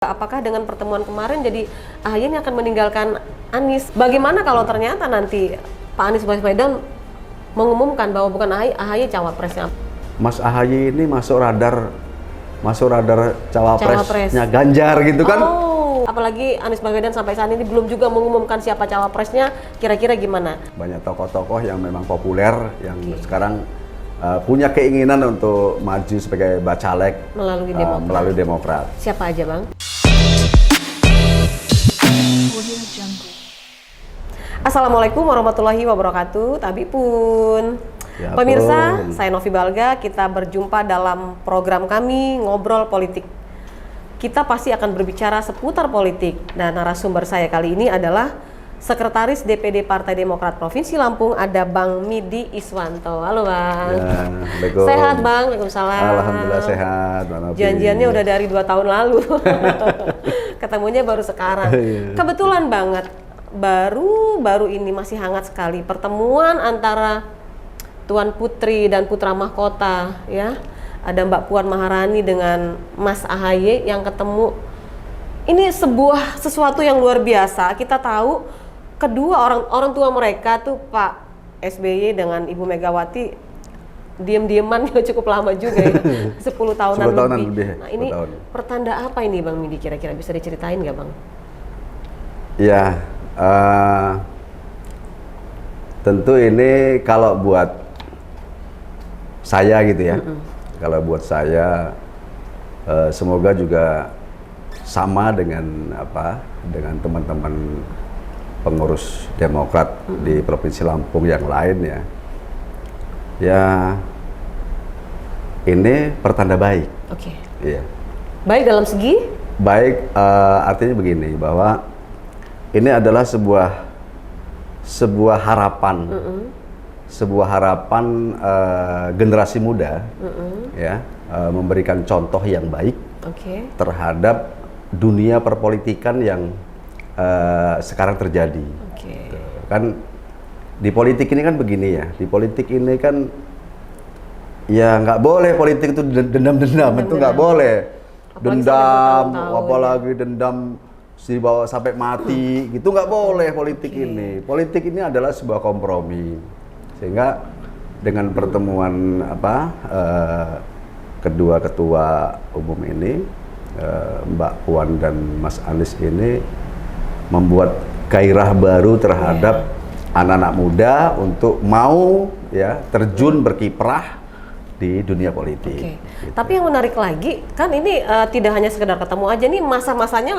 Apakah dengan pertemuan kemarin jadi AHY ini akan meninggalkan Anies? Bagaimana kalau ternyata nanti Pak Anies Baswedan mengumumkan bahwa bukan AHY cawapresnya? Mas AHY ini masuk radar cawapresnya Ganjar gitu kan? Oh, apalagi Anies Baswedan sampai saat ini belum juga mengumumkan siapa cawapresnya. Kira-kira gimana? Banyak tokoh-tokoh yang memang populer yang sekarang punya keinginan untuk maju sebagai bacalek melalui Demokrat. Siapa aja, Bang? Assalamualaikum warahmatullahi wabarakatuh. Tabi pun. Ya, Pemirsa, saya Novi Balga. Kita berjumpa dalam program kami Ngobrol Politik. Kita pasti akan berbicara seputar politik. Dan narasumber saya kali ini adalah Sekretaris DPD Partai Demokrat Provinsi Lampung, ada Bang Midi Iswanto. Halo Bang. Ya, sehat Bang? Waalaikumsalam. Alhamdulillah sehat. Janjiannya udah dari 2 tahun lalu. Ketemunya baru sekarang. Kebetulan banget. Baru ini masih hangat sekali pertemuan antara Tuan Putri dan Putra Mahkota, ya. Ada Mbak Puan Maharani dengan Mas AHY yang ketemu. Ini sesuatu yang luar biasa. Kita tahu kedua orang tua mereka tuh Pak SBY dengan Ibu Megawati diam-diaman cukup lama juga ya. 10 tahunan lebih. Nah, ini pertanda apa ini Bang Midi, kira-kira bisa diceritain nggak Bang? Ya, tentu ini kalau buat saya gitu ya. Kalau buat saya semoga juga sama dengan teman-teman pengurus Demokrat di Provinsi Lampung yang lain ya. Ya, ini pertanda baik. Oke. Iya. Baik dalam segi? Baik, artinya begini, bahwa ini adalah sebuah harapan, generasi muda, ya, memberikan contoh yang baik terhadap dunia perpolitikan yang sekarang terjadi. Kan di politik ini kan begini ya, di politik ini kan ya nggak boleh politik itu dendam-dendam, itu nggak boleh. Apalagi dendam dibawa sampai mati, gitu nggak boleh politik ini. Politik ini adalah sebuah kompromi, sehingga dengan pertemuan kedua ketua umum ini, Mbak Puan dan Mas Anies ini membuat gairah baru terhadap anak-anak muda untuk mau ya terjun berkiprah di dunia politik. Gitu. Tapi yang menarik lagi kan ini tidak hanya sekedar ketemu aja nih, masa-masanya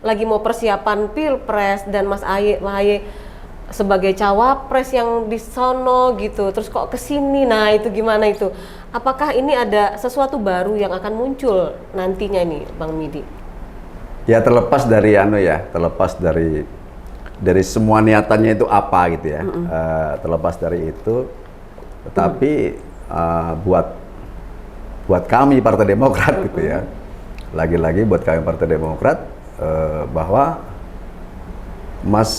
lagi mau persiapan Pilpres dan Mas AHY sebagai cawapres yang di sono gitu, terus kok kesini, nah itu gimana itu? Apakah ini ada sesuatu baru yang akan muncul nantinya nih, Bang Midi? Ya terlepas dari dari semua niatannya itu apa gitu ya, terlepas dari itu, tetapi buat kami Partai Demokrat gitu ya, lagi-lagi buat kami Partai Demokrat bahwa Mas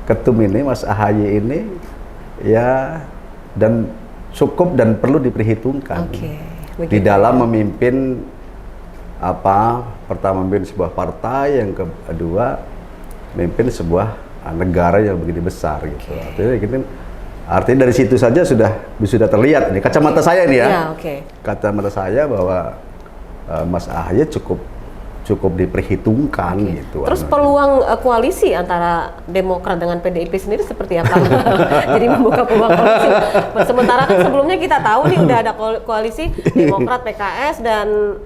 Ketum ini, Mas AHY ini ya dan cukup dan perlu diperhitungkan di dalam memimpin pertama memimpin sebuah partai, yang kedua memimpin sebuah negara yang begini besar gitu. Artinya dari situ saja sudah terlihat ini kacamata saya ini ya. Kacamata saya bahwa Mas AHY cukup diperhitungkan gitu. Terus peluang koalisi antara Demokrat dengan PDIP sendiri seperti apa? Jadi membuka peluang koalisi. Sementara kan sebelumnya kita tahu nih udah ada koalisi Demokrat, PKS dan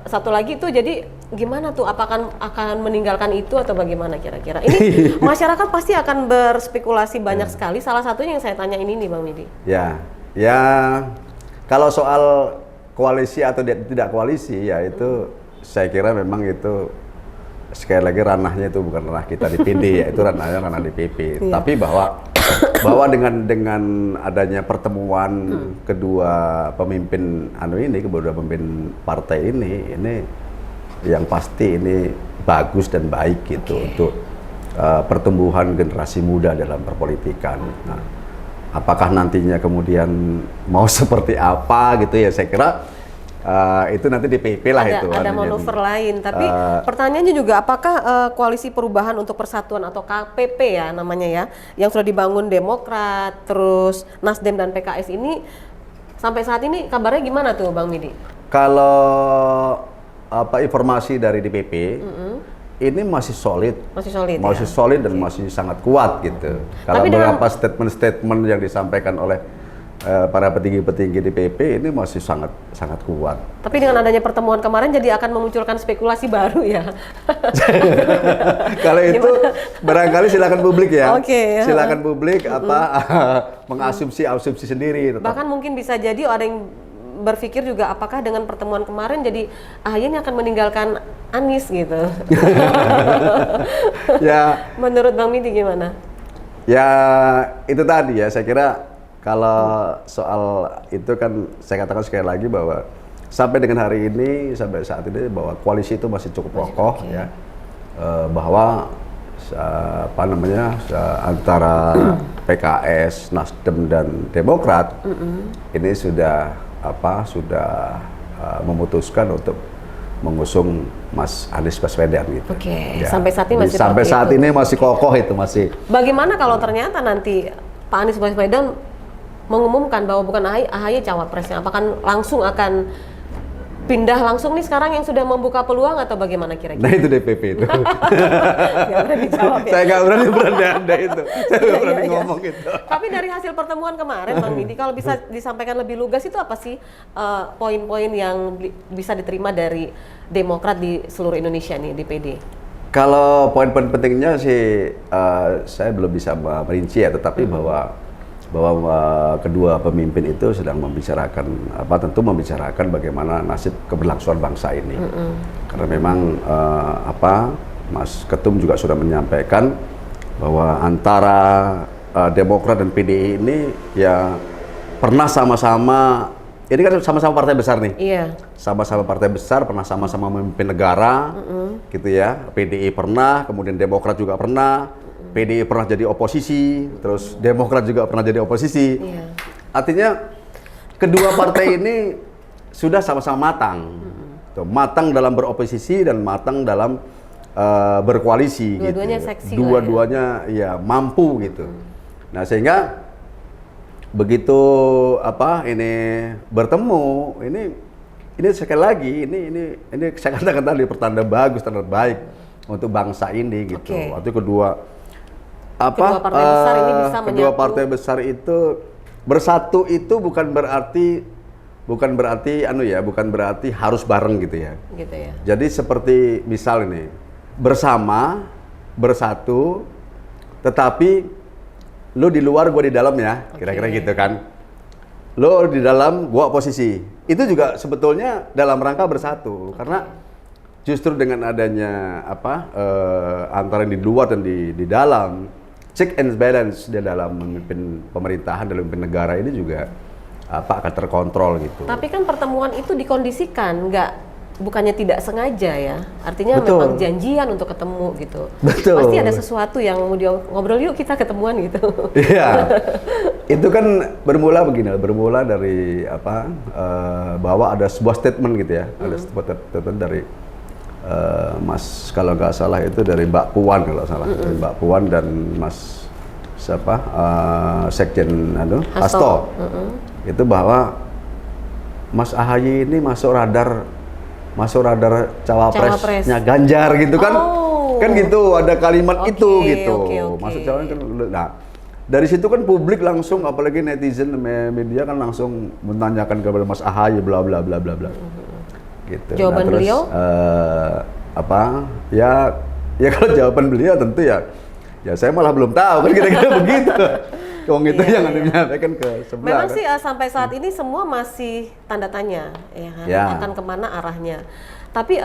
satu lagi itu, jadi gimana tuh? Apakah akan meninggalkan itu atau bagaimana kira-kira? Ini masyarakat pasti akan berspekulasi banyak sekali. Salah satunya yang saya tanya ini nih Bang Midi. Ya kalau soal koalisi atau tidak koalisi ya itu saya kira memang itu sekali lagi ranahnya itu bukan ranah kita di PD ya, itu ranah DPP. Tapi bahwa dengan adanya pertemuan kedua pemimpin kedua pemimpin partai ini yang pasti ini bagus dan baik gitu untuk pertumbuhan generasi muda dalam perpolitikan. Nah, apakah nantinya kemudian mau seperti apa gitu ya, saya kira itu nanti di PP lah itu. Ada manuver lain, tapi pertanyaannya juga apakah koalisi perubahan untuk persatuan atau KPP ya namanya ya, yang sudah dibangun Demokrat, terus Nasdem dan PKS ini sampai saat ini kabarnya gimana tuh Bang Midi? Kalau informasi dari DPP ini masih solid, ya? solid dan masih sangat kuat gitu. Kalau beberapa statement-statement yang disampaikan oleh para petinggi-petinggi DPP ini masih sangat kuat. Tapi dengan adanya pertemuan kemarin jadi akan memunculkan spekulasi baru ya. Kalau itu barangkali silakan publik ya. Silakan publik mengasumsi sendiri. Bahkan mungkin bisa jadi ada yang berpikir juga apakah dengan pertemuan kemarin jadi AHY ini akan meninggalkan Anies gitu. Ya. Menurut Bang Midi gimana? Ya itu tadi ya, saya kira kalau soal itu kan saya katakan sekali lagi bahwa sampai dengan hari ini, sampai saat ini bahwa koalisi itu masih cukup kokoh ya. Bahwa antara PKS, Nasdem dan Demokrat ini sudah memutuskan untuk mengusung Mas Anies Baswedan gitu. Ya. Sampai saat ini masih ini masih kokoh itu masih. Bagaimana kalau ternyata nanti Pak Anies Baswedan mengumumkan bahwa bukan AHY cawapresnya, apakah langsung akan pindah langsung nih sekarang yang sudah membuka peluang atau bagaimana kira-kira? Nah itu DPP itu. Nggak berani jawab ya? Saya nggak berani anda itu. Saya nggak berani ngomong itu. Tapi dari hasil pertemuan kemarin Bang Midi, kalau bisa disampaikan lebih lugas itu apa sih poin-poin yang bisa diterima dari Demokrat di seluruh Indonesia nih, DPD? Kalau poin-poin pentingnya sih saya belum bisa merinci ya, tetapi bahwa kedua pemimpin itu sedang membicarakan tentu membicarakan bagaimana nasib keberlangsungan bangsa ini. Karena memang Mas Ketum juga sudah menyampaikan bahwa antara Demokrat dan PDI ini ya pernah sama-sama, ini kan sama-sama partai besar nih. Iya. Sama-sama partai besar, pernah sama-sama memimpin negara, gitu ya. PDI pernah, kemudian Demokrat juga pernah. PDI pernah jadi oposisi, terus Demokrat juga pernah jadi oposisi. Iya. Artinya kedua partai ini sudah sama-sama matang, matang dalam beroposisi dan matang dalam berkoalisi. Dua-duanya gitu. seksi. Dua-duanya ya mampu gitu. Nah sehingga begitu ini bertemu, ini sekali lagi ini saya katakan tadi pertanda bagus, tanda baik untuk bangsa ini gitu. Waktu kedua partai besar ini bisa menyatu. Kedua partai besar itu bersatu itu bukan berarti bukan berarti harus bareng gitu ya. Gitu ya. Jadi seperti misal ini bersama, bersatu, tetapi lu di luar gua di dalam ya, kira-kira gitu kan. Lu di dalam gua oposisi. Itu juga sebetulnya dalam rangka bersatu karena justru dengan adanya antara yang di luar dan di dalam, check and balance di dalam memimpin pemerintahan, dalam memimpin negara ini juga akan terkontrol gitu. Tapi kan pertemuan itu dikondisikan, bukannya tidak sengaja ya. Artinya memang janjian untuk ketemu gitu. Betul. Pasti ada sesuatu yang mau dia ngobrol, yuk kita ketemuan gitu. Iya. Itu kan bermula dari bahwa ada sebuah statement gitu ya. Ada sebuah statement dari Mas, kalau nggak salah itu dari Mbak Puan kalau salah, dari Mbak Puan dan Mas Sekjen Hasto. Itu bahwa Mas AHY ini masuk radar cawapresnya Ganjar gitu kan. Kan gitu ada kalimat itu gitu. Masuk cawapres kan. Nah, dari situ kan publik langsung, apalagi netizen media kan langsung menanyakan kepada Mas AHY bla bla bla bla bla. Gitu. Jawaban beliau? Ya kalau jawaban beliau tentu ya saya malah belum tahu kan kira-kira begitu. Wong itu yang menyampaikan ke sebelah. Memang kan? Sih sampai saat ini semua masih tanda tanya ya kan, akan kemana arahnya. Tapi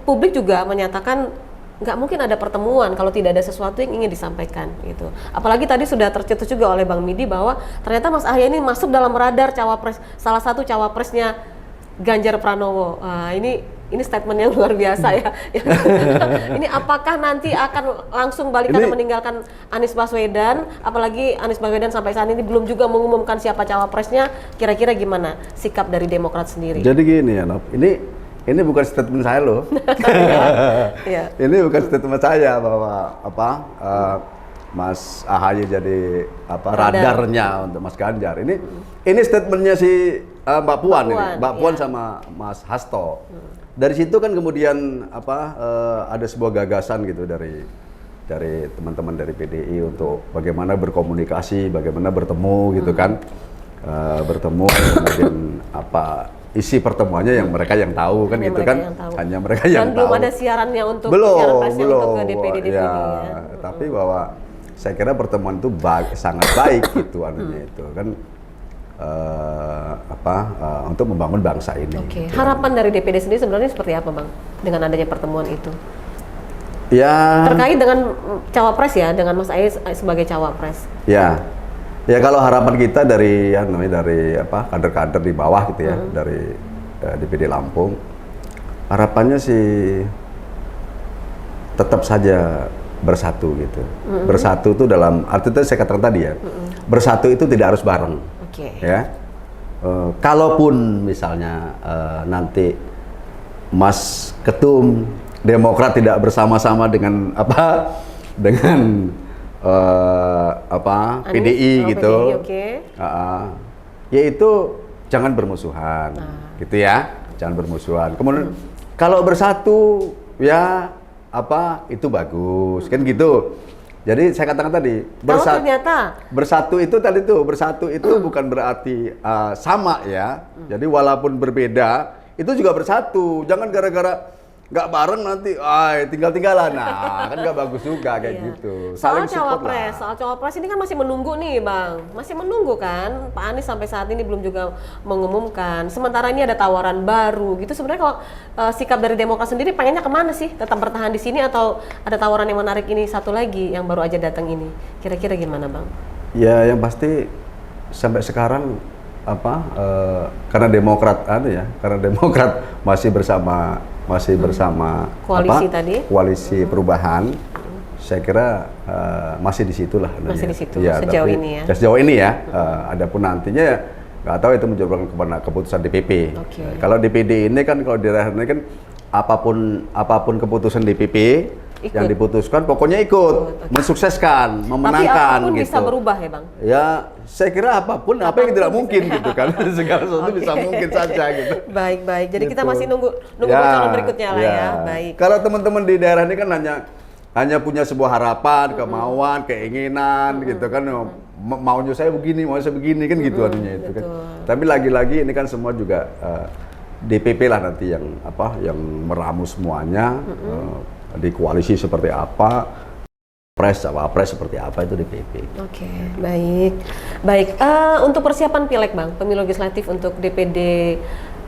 publik juga menyatakan nggak mungkin ada pertemuan kalau tidak ada sesuatu yang ingin disampaikan gitu. Apalagi tadi sudah tercetus juga oleh Bang Midi bahwa ternyata Mas AHY ini masuk dalam radar cawapres, salah satu cawapresnya Ganjar Pranowo. Ini ini statement yang luar biasa ya. Ini apakah nanti akan langsung balik karena meninggalkan Anies Baswedan, apalagi Anies Baswedan sampai saat ini belum juga mengumumkan siapa cawapresnya, kira-kira gimana sikap dari Demokrat sendiri? Jadi gini ya, Nop, ini bukan statement saya loh. Iya. Ini bukan statement saya bahwa Mas AHY jadi radarnya untuk Mas Ganjar. Ini statementnya si Mbak Puan, Mbak Puan sama Mas Hasto. Dari situ kan kemudian ada sebuah gagasan gitu dari teman-teman dari PDI untuk bagaimana berkomunikasi, bagaimana bertemu gitu kan, bertemu kemudian isi pertemuannya yang mereka yang tahu kan gitu kan, hanya mereka yang tahu. Dan belum ada siarannya untuk siaran persnya untuk ke DPD ya. Tapi bahwa saya kira pertemuan itu sangat baik gitu anunya itu kan. Untuk membangun bangsa ini. Oke. Harapan dari DPD sendiri sebenarnya seperti apa, Bang, dengan adanya pertemuan itu? Ya. Terkait dengan cawapres ya, dengan Mas Ahy sebagai cawapres. Ya. Ya kalau harapan kita dari kader-kader di bawah gitu ya, dari DPD Lampung, harapannya sih tetap saja bersatu gitu. Bersatu itu dalam arti itu saya katakan tadi ya. Bersatu itu tidak harus bareng. Ya, kalaupun misalnya nanti Mas Ketum Demokrat tidak bersama-sama dengan PDI gitu, yaitu jangan bermusuhan, gitu ya, jangan bermusuhan. Kemudian kalau bersatu ya itu bagus, kan gitu. Jadi saya katakan tadi bersatu itu bukan berarti sama ya. Jadi walaupun berbeda itu juga bersatu. Jangan gara-gara nggak bareng nanti tinggal-tinggalan. Nah, kan nggak bagus juga kayak gitu. Soal cawapres ini kan masih menunggu nih, Bang. Masih menunggu kan. Pak Anies sampai saat ini belum juga mengumumkan. Sementara ini ada tawaran baru gitu. Sebenarnya kalau sikap dari Demokrat sendiri pengennya kemana sih? Tetap bertahan di sini atau ada tawaran yang menarik ini satu lagi yang baru aja datang ini? Kira-kira gimana, Bang? Ya, yang pasti sampai sekarang karena Demokrat masih bersama koalisi perubahan, saya kira masih di situlah. Masih di situ sejauh ini ya. Sejauh ini ya. Adapun nantinya nggak tahu itu menjadi keputusan DPP. Kalau DPD ini kan kalau di daerah ini kan apapun keputusan DPP yang diputuskan pokoknya ikut mensukseskan, memenangkan. Tapi apapun gitu. Bisa berubah ya, Bang? Ya, saya kira apapun apa yang tidak mungkin gitu kan. Segala sesuatu bisa mungkin saja gitu. Baik. Jadi kita masih nunggu calon berikutnya lah ya. Baik. Kalau teman-teman di daerah ini kan hanya punya sebuah harapan, kemauan, keinginan gitu kan. Maunya saya begini kan gitu anunya itu kan. Tapi lagi-lagi ini kan semua juga DPP lah nanti yang meramu semuanya. Di koalisi seperti apa, Wapres seperti apa itu DPP. Oke, baik. Untuk persiapan pileg, Bang, pemilu legislatif untuk DPD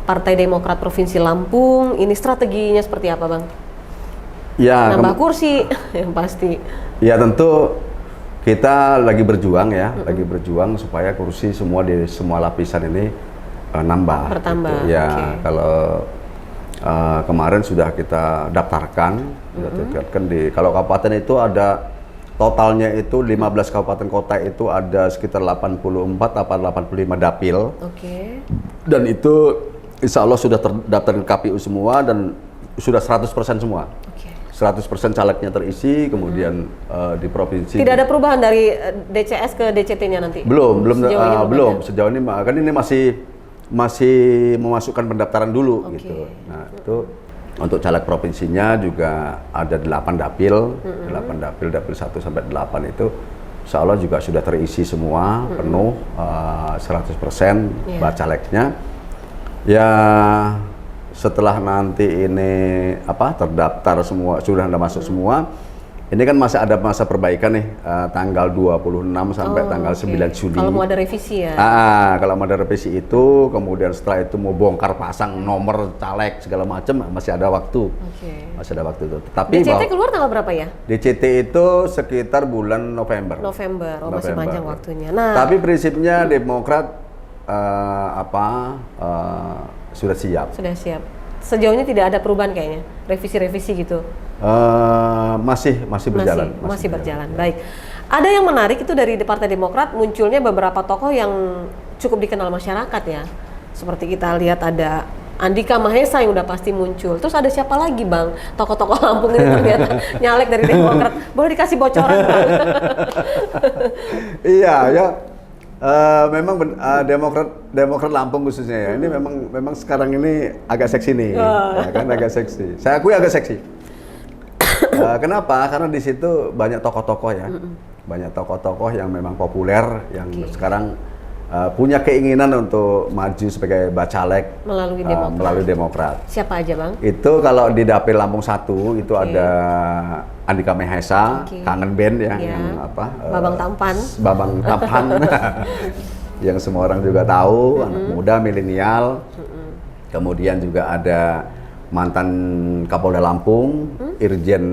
Partai Demokrat Provinsi Lampung, ini strateginya seperti apa, Bang? Ya, nambah kursi yang pasti. Ya tentu kita lagi berjuang supaya kursi semua di semua lapisan ini bertambah. Gitu. Ya, kalau kemarin sudah kita daftarkan, kalau kabupaten itu ada totalnya itu 15 kabupaten kota itu ada sekitar 84 atau 85 dapil. Dan itu insya Allah sudah terdaftar ke KPU semua dan sudah 100% semua. 100% calegnya terisi, kemudian di provinsi. Tidak ada perubahan dari DCS ke DCT-nya nanti? Belum. Sejauh ini kan ini masih memasukkan pendaftaran dulu gitu. Nah, itu untuk caleg provinsinya juga ada 8 dapil, 8 dapil 1 sampai 8 itu insya Allah juga sudah terisi semua, penuh 100% calegnya. Ya setelah nanti ini terdaftar semua, sudah masuk semua. Ini kan masih ada masa perbaikan nih, tanggal 26 sampai tanggal 9 Juli. Kalau mau ada revisi ya? Kalau mau ada revisi itu, kemudian setelah itu mau bongkar pasang nomor caleg segala macam, masih ada waktu. Masih ada waktu itu. Tapi DCT keluar tanggal berapa ya? DCT itu sekitar bulan November. Masih panjang waktunya. Tapi prinsipnya Demokrat sudah siap. sejauh ini tidak ada perubahan kayaknya, revisi-revisi gitu. Masih berjalan. Masih berjalan. Baik. Ada yang menarik itu dari Partai Demokrat munculnya beberapa tokoh yang cukup dikenal masyarakat ya. Seperti kita lihat ada Andika Mahesa yang udah pasti muncul. Terus ada siapa lagi Bang? Tokoh-tokoh Lampung ini ternyata nyalek dari Demokrat. Boleh dikasih bocoran Bang? Iya ya. Memang Demokrat Lampung khususnya ya. Ini memang sekarang ini agak seksi nih. Ya kan agak seksi. Saya akui agak seksi. Kenapa? Karena di situ banyak tokoh-tokoh ya. Banyak tokoh-tokoh yang memang populer yang sekarang punya keinginan untuk maju sebagai bacalek melalui Demokrat. Siapa aja Bang? Itu kalau di Dapil Lampung 1 itu ada Andika Mahesa, Kangen Band ya, yang apa? Babang Tampan. Babang Tampan, yang semua orang juga tahu, anak muda milenial. Kemudian juga ada mantan Kapolda Lampung, Irjen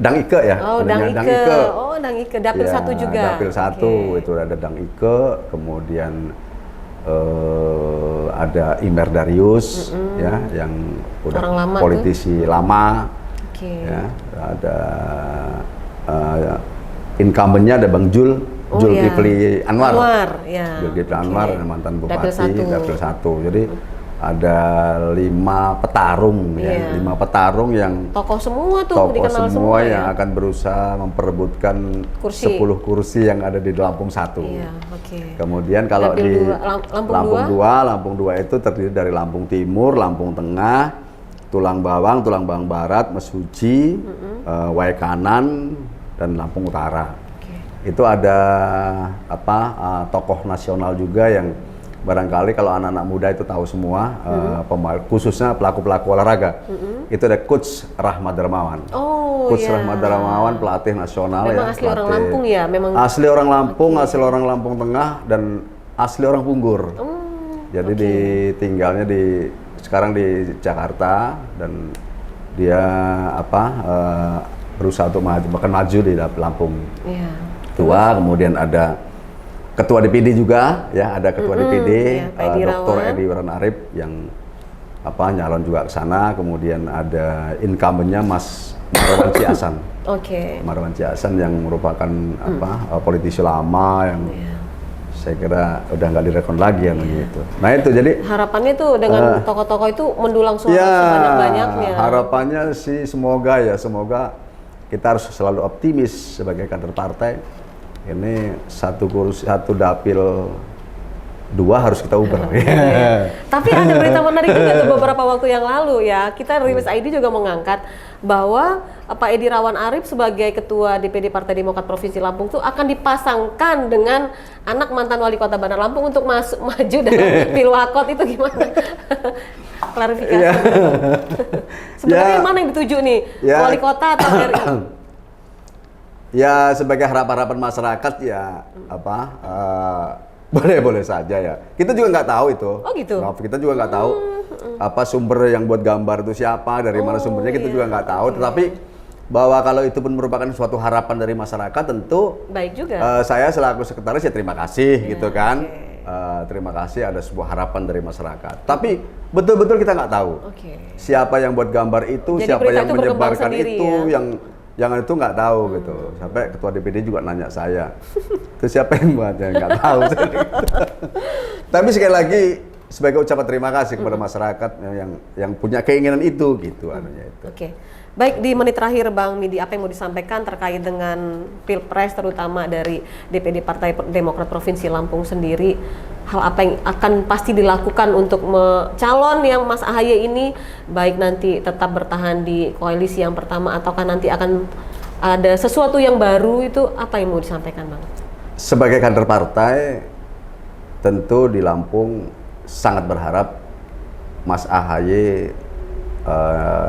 Dang Ike ya. Oh, Dang Ike. Oh, Dang Ike. Dapil ya, 1 juga. Dapil 1 itu ada Dang Ike, kemudian ada Imer Darius ya, yang udah politisi lama. Ya, ada incumbent-nya ada Bang Zulkifli Anwar. Zulkifli Anwar mantan bupati Dapil 1. Jadi ada 5 petarung ya, 5 petarung yang tokoh semua tuh, dikenal semua yang ya? akan berusaha memperebutkan 10 kursi yang ada di Lampung 1. Iya, kemudian kalau di Lampung 2 itu terdiri dari Lampung Timur, Lampung Tengah, Tulang Bawang Barat, Mesuji, Waikanan, dan Lampung Utara. Itu ada tokoh nasional juga yang barangkali kalau anak-anak muda itu tahu semua, khususnya pelaku-pelaku olahraga. Itu ada Coach Rahmat Darmawan. Coach Rahmat Darmawan pelatih nasional. Memang asli orang Lampung ya? Asli orang Lampung, asli orang Lampung Tengah, dan asli orang Punggur. Jadi tinggalnya sekarang di Jakarta, dan dia berusaha untuk maju di Lampung. Tua, kemudian ada Ketua DPD juga, ya ada Ketua DPD, Dr. Edi Waran Arip yang nyalon juga ke sana. Kemudian ada incumbent-nya Mas Marwan Ciasan. Marwan Ciasan yang merupakan politisi lama yang saya kira udah nggak direkon lagi yang begitu. Nah itu jadi harapannya tuh dengan tokoh-tokoh itu mendulang suara sebanyak-banyaknya. Harapannya sih semoga kita harus selalu optimis sebagai kader partai. Ini satu dapil 2 harus kita ubah. Tapi ada berita menarik juga tuh beberapa waktu yang lalu ya. Kita Rilis ID juga mengangkat bahwa Pak Edi Rawan Arip sebagai Ketua DPD Partai Demokrat Provinsi Lampung tuh akan dipasangkan dengan anak mantan Wali Kota Bandar Lampung untuk maju dalam Pilwakot. Itu gimana? Klarifikasi. Sebenarnya mana yang dituju nih? Wali Kota atau RI? Ya sebagai harapan masyarakat ya boleh saja ya. Kita juga nggak tahu itu. Kita juga nggak tahu sumber yang buat gambar itu siapa, dari mana sumbernya kita juga nggak tahu. Tetapi bahwa kalau itu pun merupakan suatu harapan dari masyarakat, tentu baik juga. Saya selaku sekretaris ya terima kasih gitu kan. Terima kasih ada sebuah harapan dari masyarakat. Tapi betul-betul kita nggak tahu siapa yang buat gambar itu, jadi siapa yang menyebarkan itu, yang itu nggak tahu gitu. Sampai Ketua DPD juga nanya saya, itu siapa yang buat, ya nggak tahu. Tapi sekali lagi sebagai ucapan terima kasih kepada masyarakat yang punya keinginan itu gitu anunya itu. Baik, di menit terakhir Bang Midi, apa yang mau disampaikan terkait dengan Pilpres terutama dari DPD Partai Demokrat Provinsi Lampung sendiri? Hal apa yang akan pasti dilakukan untuk calon yang Mas AHY ini, baik nanti tetap bertahan di koalisi yang pertama ataukah nanti akan ada sesuatu yang baru, itu apa yang mau disampaikan Bang? Sebagai kader partai, tentu di Lampung sangat berharap Mas AHY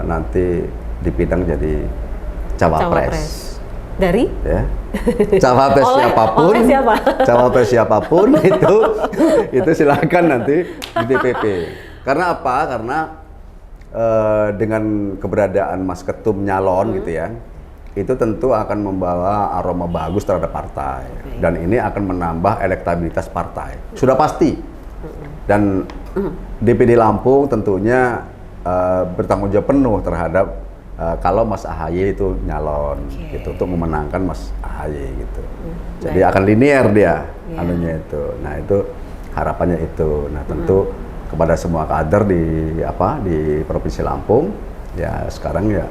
nanti dipindang jadi cawapres. Dari? Ya. Cawapres siapapun. Cawapres siapapun itu silakan nanti di DPP. Karena apa? Karena dengan keberadaan Mas Ketum nyalon gitu ya, itu tentu akan membawa aroma bagus terhadap partai. Dan ini akan menambah elektabilitas partai. Sudah pasti. Dan DPD Lampung tentunya bertanggung jawab penuh terhadap kalau Mas AHY itu nyalon gitu untuk memenangkan Mas AHY gitu. Jadi akan linear dia anunya itu. Nah, itu harapannya itu. Nah, tentu kepada semua kader di Provinsi Lampung ya sekarang ya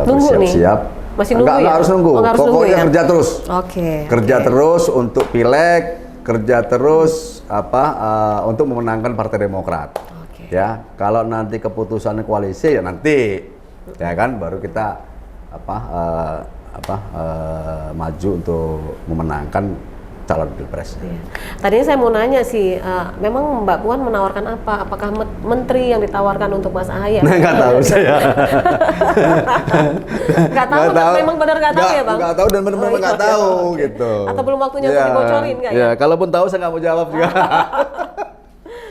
bersiap-siap. Masih nunggu Enggak harus nunggu. Pokoknya kerja terus. Kerja terus untuk pileg, kerja terus untuk memenangkan Partai Demokrat. Ya, kalau nanti keputusannya koalisi ya nanti ya kan baru kita maju untuk memenangkan calon pilpres. Tadinya saya mau nanya sih, memang Mbak Puan menawarkan apa? Apakah menteri yang ditawarkan untuk Mas AHY? Nah, nggak tahu saya. Nggak tahu, memang benar nggak tahu ya Bang? Nggak tahu dan benar-benar nggak tahu gitu. Atau belum waktunya untuk dibocorin nggak ya? Ya, kalaupun tahu saya nggak mau jawab juga.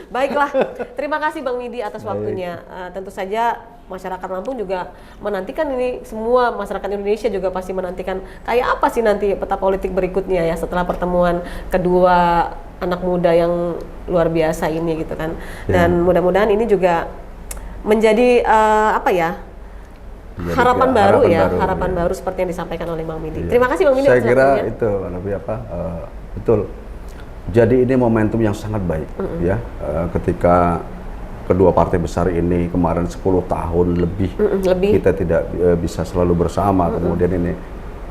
Baiklah, terima kasih Bang Midi atas waktunya. Tentu saja masyarakat Lampung juga menantikan ini, semua masyarakat Indonesia juga pasti menantikan kayak apa sih nanti peta politik berikutnya ya setelah pertemuan kedua anak muda yang luar biasa ini gitu kan. Dan mudah-mudahan ini juga menjadi harapan baru seperti yang disampaikan oleh Bang Midi. Terima kasih Bang Midi. Saya kira itu lebih betul. Jadi ini momentum yang sangat baik ya ketika kedua partai besar ini kemarin 10 tahun lebih kita tidak bisa selalu bersama, kemudian ini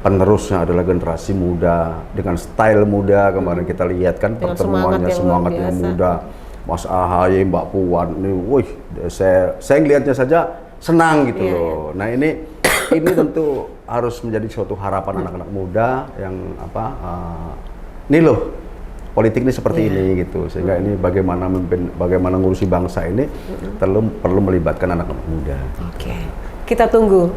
penerusnya adalah generasi muda dengan style muda, kemarin kita lihat kan dengan pertemuannya semangatnya muda, Mas AHY, Mbak Puan, ini, wih, saya ngelihatnya saja senang gitu loh. Nah ini tentu harus menjadi suatu harapan anak-anak muda yang ini loh. Politik ini seperti ini gitu, sehingga ini bagaimana ngurusi bangsa ini perlu melibatkan anak-anak muda. Kita tunggu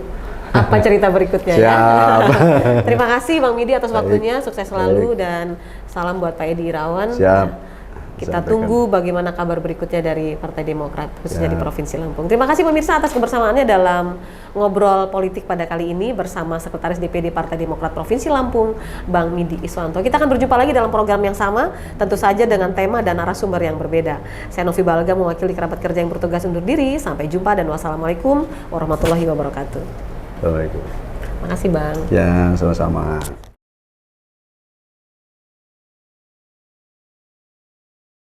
apa cerita berikutnya. Siap. Ya. Terima kasih Bang Midi atas waktunya, sukses selalu dan salam buat Pak Edi Irawan. Siap. Kita tunggu bagaimana kabar berikutnya dari Partai Demokrat, khususnya di Provinsi Lampung. Terima kasih pemirsa atas kebersamaannya dalam ngobrol politik pada kali ini bersama Sekretaris DPD Partai Demokrat Provinsi Lampung, Bang Midi Iswanto. Kita akan berjumpa lagi dalam program yang sama, tentu saja dengan tema dan narasumber yang berbeda. Saya Novi Balga mewakili kerabat kerja yang bertugas undur diri. Sampai jumpa dan wassalamualaikum warahmatullahi wabarakatuh. Waalaikumsalam. Makasih Bang. Ya, sama-sama.